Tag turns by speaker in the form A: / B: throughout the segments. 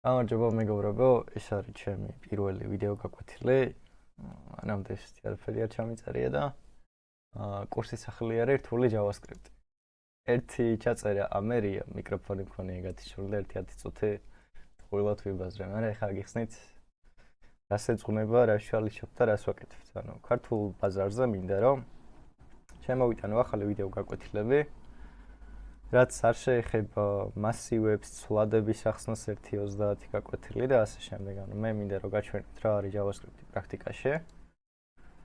A: გამარჯობა მეგობრებო, ეს არის ჩემი პირველი ვიდეო გაკვეთილი. მანამდე არაფერი არ ჩამიწერია და კურსის სახელი არის რთული JavaScript. ერთი ჩაწერა ამერია, მიკროფონი მქონია გათიშული და 1-10 წუთი ყოველად ვიბაზრე, მაგრამ ეხლა გიხსნით რას ეძღვნება, რა შალიშობ და რას ვაკეთებთ. ანუ ქართულ ბაზარზე მინდა რომ შემოვიტანო ახალი ვიდეო გაკვეთილები. რაც არ შეეხება მასივებს, ცვლადების ახსნას 1.30 გაკვეთილი და ასე შემდეგ. ანუ მე მინდა რომ გაჩვენოთ რა არის JavaScript-ი პრაქტიკაში.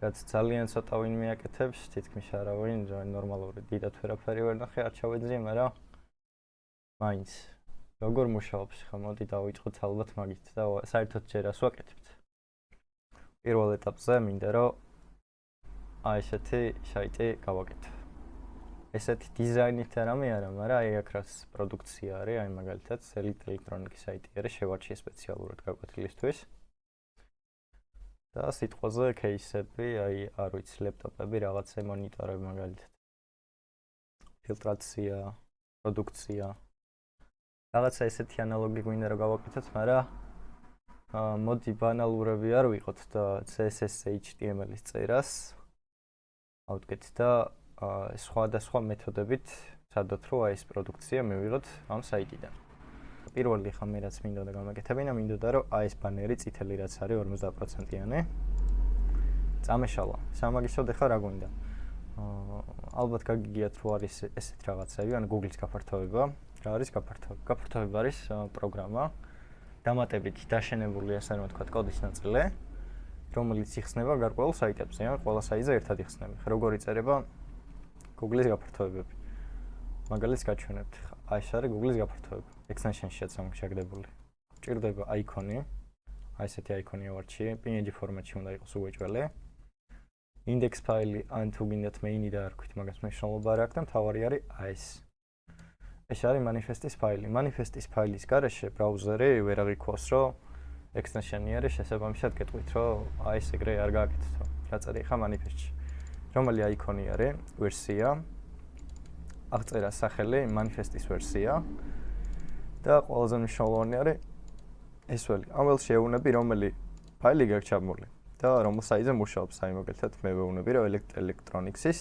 A: რაც ძალიან ცოტა ვინმე აკეთებს, თითქმის არავინ, ნორმალური დიდად ვერაფერი ვერ ნახე, არ ჩავეძიე, მაგრამ მაინც როგორ მუშაობს, ხა მოდი დავიწყოთ ალბათ მაგით და საერთოდ ჯერ რას ვაკეთებთ. პირველ ეტაპზე მინდა რომ აი ესეთი საიტი გავაკეთო. ესეთი დიზაინით არამე არა, მაგრამ აი აქ რაც პროდუქცია არის, აი მაგალითად ელექტრონიკის საიტი არის, შევარჩიე სპეციალურად გაკვეთილისთვის. და სიტყვაზე кейსები, აი არ ვიცი, ლეპტოპები, რაღაცა მონიტორები მაგალითად. ფილტრაცია, პროდუქცია. რაღაცა ესეთი ანალოგი გვინდა რომ გავაკეთოთ, მაგრამ მოდი ბანალურები არ ვიყოთ და CSS HTML-ის წერას ავდგეთ და სხვადასხვა მეთოდებით სადოთ რომ აი ეს პროდუქცია მივიღოთ ამ საიტიდან. პირველი ხა მე რაც მინდოდა გამაკეთებინა, მინდოდა რომ აი ეს ბანერი წითელი რაც არის 50%-იანი წამეშალა. სამაგისოდ ახლა რა გვინდა? ალბათ გაგიგიათ რომ არის ესეთ რაღაცები, ანუ Google-ის გაფართოება. რა არის გაფართოება? გაფართოება არის პროგრამა დამატებით დაშენებული ასე რომ ვთქვათ კოდის ნაწილი, რომელიც იხსნება გარკვეულ საიტებზე, ან ყველა საიტზე ერთად იხსნება. როგორ იწერება Google-ის გაფართოებები. მაგალითს გაჩვენებთ. აი ეს არის Google-ის გაფართოება. Extension-შიაც ამოშაგდებული. ჭირდება აიკონი. აი ესეთი აიკონი ავარჩიე. PNG ფორმატში უნდა იყოს უეჭველი. Index ფაილი ან თუ გინდათ main-ი დაარქვით, მაგას მნიშვნელობა არ აქვს და მთავარი არის აი ეს. ეს არის manifest-ის ფაილი. Manifest-ის ფაილის გარეშე ბრაუზერი ვერ აღიქვას, რომ extension-ი არის, შესაბამისად გეტყვით, რომ აი ეს ეგრე არ გააკეთო. რა წერია ხა manifest-ში. რომელი აიკონი არის ვერსია აღწერა სახელი manifest-ის ვერსია და ყველაზე მნიშვნელოვანი არის ეს ველი. ამ ველში ეუბნები რომელი ფაილი გაქვს ჩაბმული და რომელ საიტზე მუშაობს. აი მაგალითად მე ვეუბნები რომ electronics-ის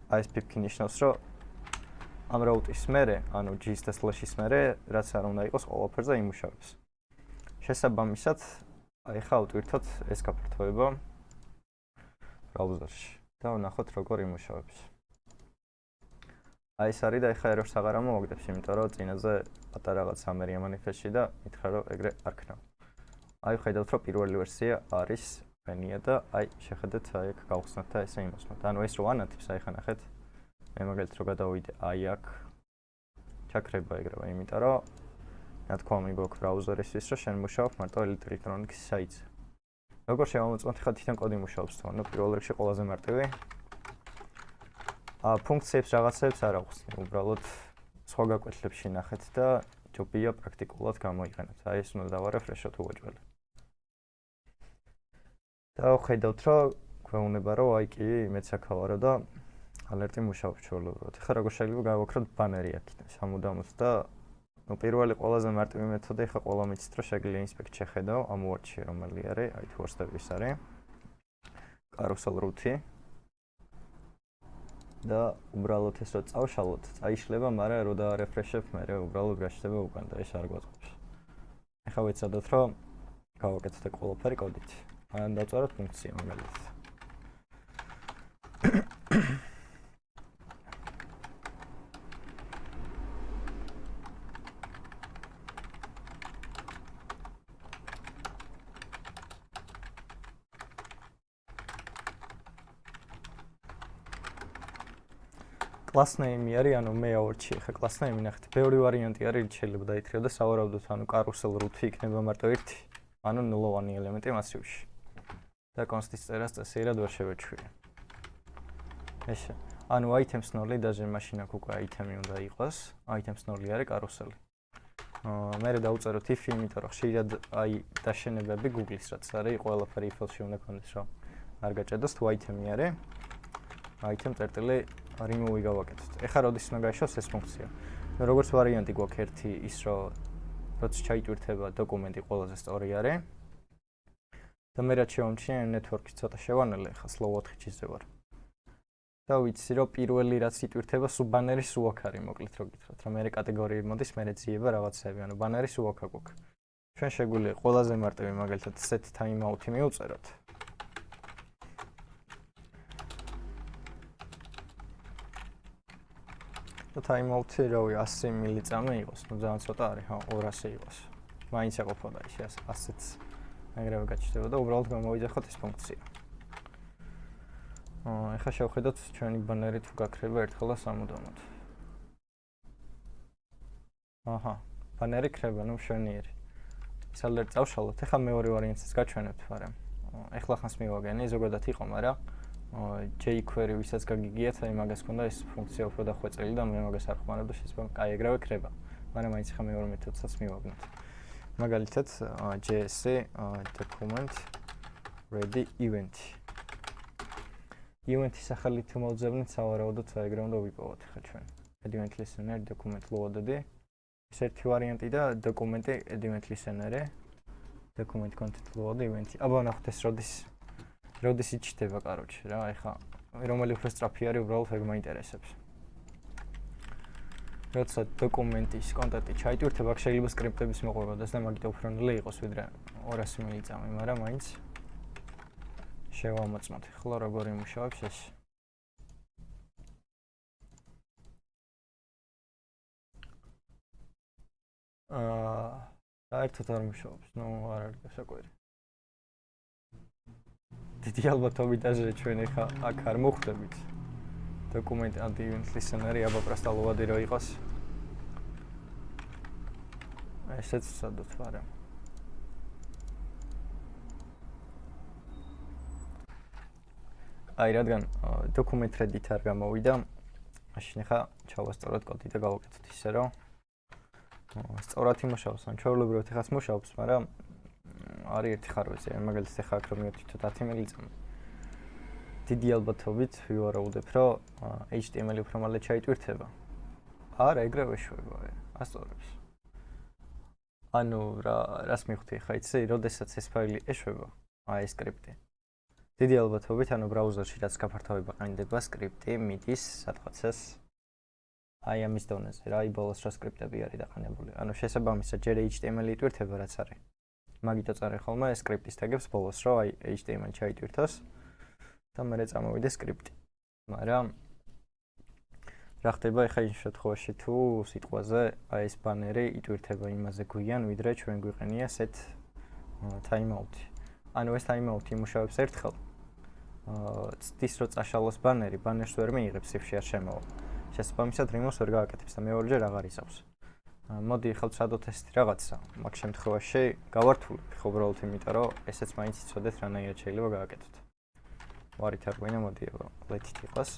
A: აი ეს pipki ნიშნავს რომ ამ route-ის მერე, ანუ G-ის და slash-ის მერე რაც არ უნდა იყოს ყველაფერზე იმუშავებს. შესაბამისად აი ხა ავტვირთოთ ეს გაფართოება ბრაუზერში. და ვნახოთ როგორ იმუშავებს. აი ეს არის და ეხლა errors აღარ ამოვაგდებს, იმიტომ რომ წინაზე პატარა რაღაც ამერია manifest-ში და მითხრა რომ ეგრე არ ქნავ. აი ხედავთ რომ პირველი ვერსია არის ფენია და აი შეხედეთ აი აქ გავხსნათ და ესე იმოსნათ. ანუ ეს რო ანათებს, აი ხა ნახეთ. მე მაგალითად რო გადავიდე აი აქ ჩაქრება ეგრევე, იმიტომ რომ ნათქვამი გვაქვს ბრაუზერისთვის რომ შენ მუშაობ მარტო ელექტრონიკის საიტზე. როგორ შევამოწმოთ ხა თვითონ კოდი მუშაობს თუ ანუ პირველ რიგში ყველაზე მარტივი ფუნქციებს რაღაცებს არ აღვხსნი, უბრალოდ სხვა გაკვეთილებში ნახეთ და ჯობია პრაქტიკულად გამოიყენოთ. აი ეს უნდა დავარეფრეშოთ უეჭველი. და ხედავთ რომ გვეუბნება რომ აი კი მეც აქავარო და ალერტი მუშაობს ჩვეულებრივად. ხა როგორ შეიძლება გავაკეთოთ ბანერი აქ სამუდამოდ და ну პირველი ყველაზე მარტივი მეთოდი ხა ყველა მიცით რომ შეგიძლია ინსპექტ შეხედავ ამ ვორდში რომელი არის, აი თუ ვორდების არის. carousel route და უბრალოდ ეს რო წავშალოთ, წაიშლება, მაგრამ რო დაარეფრეშებ, მე უბრალოდ გაჩნდება უკან და ეს არ გვაწყობს. ეხლა ვეცადოთ რომ გავაკეთოთ ყველაფერი კოდით. ან დავწეროთ ფუნქცია მაგალითად. class name-ი არის, ანუ მე ავარჩიე ხა class name-ი ნახეთ. ბევრი ვარიანტი არის, შეიძლება დაითხრიო და სავარაუდოდ ანუ carousel route იქნება მარტო ერთი, ანუ ნულოვანი ელემენტი მასივში. და const-ის წერას წესიერ ვერ შევეჩვიე. ესე. ანუ items 0 დაჟე მაშინ აქ უკვე item-ი უნდა იყოს. items 0 არის carousel-ი. მე დავწეროთ if, იმიტომ რომ ხშირად აი დაშენებები Google-ის რაც არის, ყველაფერი if-ში უნდა კონდეს, რომ არ გაჭედოს თუ item-ი არის. item წერტილი remove გავაკეთოთ. ეხლა როდის უნდა გაიშოს ეს ფუნქცია? როგორც ვარიანტი გვაქვს ერთი ის რომ როცა ჩაიტვირთება დოკუმენტი ყველაზე სწორი არის. და მე რაც შევამჩნიე ნეტვორკი ცოტა შევანელე, ხა slow 4G-ზე ვარ. და ვიცი რომ პირველი რაც იტვირთება სულ ბანერი სულ აქ არის, მოკლედ რო გითხრათ, რა მე კატეგორიები მოდის, მე ძიება რაღაცები, ანუ ბანერი სულ აქ აქვს. ჩვენ შეგვიძლია ყველაზე მარტივი მაგალითად set timeout-ი მივწეროთ. და timeout-ი რავი 100 მილიწამი იყოს, ну ძალიან ცოტა არის, ხო, 200 იყოს. მაინც ეყოფოდა ის 100-ც. ეგრევე გაჩნდება და უბრალოდ გამოვიძახოთ ეს ფუნქცია. ეხლა შევხედოთ ჩვენი ბანერი თუ გაქრება ერთხელ და სამუდამოდ. აჰა, ბანერი ქრება, ну მშვენიერი. სალერ წავშალოთ, ეხლა მეორე ვარიანტს გაჩვენებთ, მაგრამ ეხლა ხანს მივაგენი, ზოგადად იყო, მაგრამ jQuery ვისაც გაგიგიათ, აი მაგას ქონდა ეს ფუნქცია უფრო დახვეწილი და მე მაგას არ ხმარობ და შეიძლება კაი ეგრევე ქრება. მაგრამ მაინც ხა მეორე მეთოდსაც მივაგნოთ. მაგალითად JS document ready event. Event-ის ახალი თუ მოვძებნით, სავარაუდოდ ეგრე უნდა ვიპოვოთ ხა ჩვენ. Event listener document loaded. ეს ერთი ვარიანტი და დოკუმენტი event listener-ი. Document content load event. აბა ნახოთ ეს როდის იჩდება, კაროჩე რა, ეხა რომელი უფრო სწრაფი არის, უბრალოდ ეგ მაინტერესებს. როცა დოკუმენტის კონტენტი ჩაიტვირთება, აქ შეიძლება სკრიპტების მოყვებოდეს და მაგით უფრო ნელი იყოს ვიდრე 200 მილიწამი, მაგრამ მაინც შევამოწმოთ. ახლა როგორ იმუშავებს ეს? საერთოდ არ მუშაობს, ну არ არის გასაკვირი. დიდი ალბათობით აზრე ჩვენ ახლა აქ არ მოხვდებით. დოკუმენტი event listener-ი აბა პრასტა ლოვადი რო იყოს. ესეც ვსადოთ, მაგრამ აი რადგან document ready-ით არ გამოვიდა, მაშინ ახლა ჩავასწოროთ კოდი და გავაკეთოთ ისე რომ სწორად იმუშაოს, ან ჩვეულებრივად ახაც მუშაობს, მაგრამ არის ერთი ხარვეზი, მაგალითად ახლა აქ რომ მივთითოთ 10 მილიწამი. დიდი ალბათობით ვივარაუდებ, რომ HTML-ი უფრო მალე ჩაიტვირთება. არა, ეგრევე შვება, ასწორებს. ანუ რას მივხვდი ხა იცი, როდესაც ეს ფაილი ეშვება, აი ეს სკრიპტი. დიდი ალბათობით, ანუ ბრაუზერში რაც გაფართოვება ყენდება სკრიპტი მიდის სადღაცას აი ამის დონეზე, რა, აი ბოლოს რა სკრიპტები არის დაყენებული. ანუ შესაბამისად, ჯერ HTML-ი იტვირთება, რაც არის. მაგითო წარე ხოლმე სკრიპტის ტაგებს ბოლოს, რომ აი HTML ჩაიტვირთოს და მერე წამოვიდეს სკრიპტი. მაგრამ რა ხდება ახლა იმ შემთხვევაში თუ სიტყვაზე აი ეს ბანერი იტვირთება იმაზე გვიან, ვიდრე ჩვენ გვიყენია set timeout-ი. ანუ ეს timeout-ი იმუშავებს ერთხელ. ცდის რომ წაშალოს ბანერი, ბანერს ვერ მიიღებს, if არ შემოვა. შესაბამისად remote-ს ვერ გააკეთებს და მეორჯერ აღარ ისავს. მოდი ახლა ვცადოთ ეს რაღაცა. მაგ შემთხვევაში გავართულებ ხო უბრალოდ იმიტომ რომ ესეც მაინც იცოდეთ რანაირად შეიძლება გააკეთოთ. ვარით არ გვინდა, მოდი let-ით იყოს.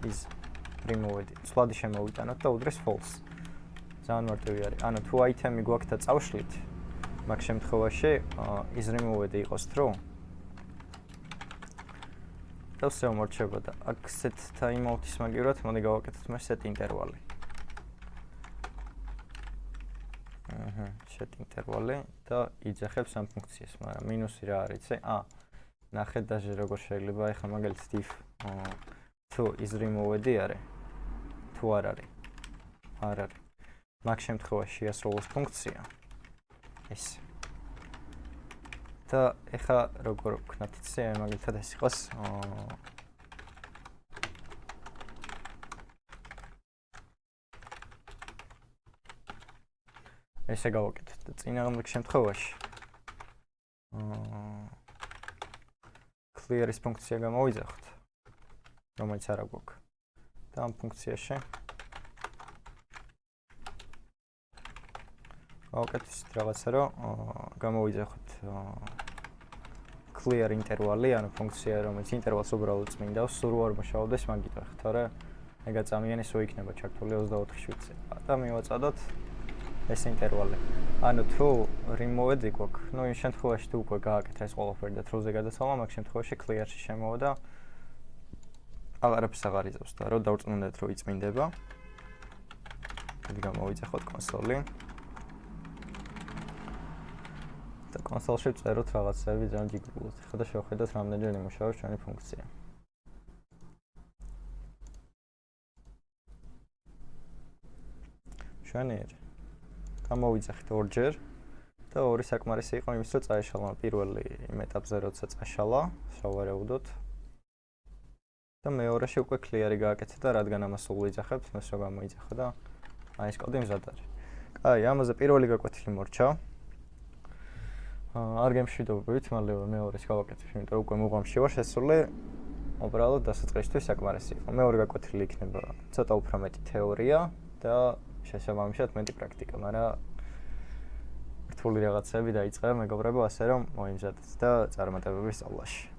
A: is removed. სვლადი შემოვიტანოთ და უდრეს false. ძალიან მარტივი არის. ანუ თუ item-ი გვაქვს და წავშლით, მაგ შემთხვევაში is removed იყოს true. და ვსე მორჩება და აქ set timeout-ის მაგივრად მოდი გავაკეთოთ მე set interval-ი. set interval-ი და იძახებს ამ ფუნქციას, მაგრამ მინუსი რა არის, იცი? ნახეთ დაჟე როგორ შეიძლება ახლა მაგალითად if თუ is removed-ი არის, თუ არ არის. არ არის. მაგ შემთხვევაში ასრულოს ფუნქცია. ეს. და ახლა როგორ ვქნათ იცი, მაგალითად ეს იყოს ესე გავაკეთოთ და წინააღმდეგ შემთხვევაში clear-ის ფუნქცია გამოვიძახოთ, რომელიც არა გვაქვს. და ამ ფუნქციაში გავაკეთოთ რაღაცა, რომ გამოვიძახოთ clear interval-ი, ანუ ფუნქცია, რომელიც ინტერვალს უბრალოდ წმინდავს, სულ არ მუშაობდეს მაგითო, თორე ეგ აწამიანი სულ იქნება ჩართული 24 შვიდზე. და მივაწადოთ ეს ინტერვალი. ანუ თუ removed-ი გვაქვს, ну იმ შემთხვევაში თუ უკვე გააკეთა ეს ყველაფერი და true-ზე გადაცვალა, მაგ შემთხვევაში clear-ში შემოვა და აღარაფერს აღარ იზავს და რომ დავწმუნდეთ რომ იწმინდება. მოდი გამოვიძახოთ კონსოლი. და კონსოლში ვწეროთ რაღაცები ძალიან ჯიგრულად. ხა და შევხედოთ რამდენჯერ იმუშავებს ჩვენი ფუნქცია. შვენიერი. გამოვიძახით ორჯერ და ორი საკმარისი იყო იმის, რომ წაეშალა პირველი იმ ეტაპზე, როცა წაშალა, შევარაუდოთ. და მეორეში უკვე clear-ი გააკეთე და რადგან ამას სულ ვიძახებთ, მას რა გამოიძახა და აი ეს კოდი მზად არის. კაი, ამაზე პირველი გაკვეთილი მორჩა. არ გემშვიდობებით, მალევე მეორეს გავაკეთებ, იმიტომ რომ უკვე მუღამში ვარ შესული. უბრალოდ დასაწყისისთვის საკმარისი იყო. მეორე გაკვეთილი იქნება ცოტა უფრო მეტი თეორია და შესაბამისად მეტი პრაქტიკა, მაგრამ რთული რაღაცები დაიწყება, მეგობრებო, ასე რომ მოიმზადეთ და წარმატებები სწავლაში.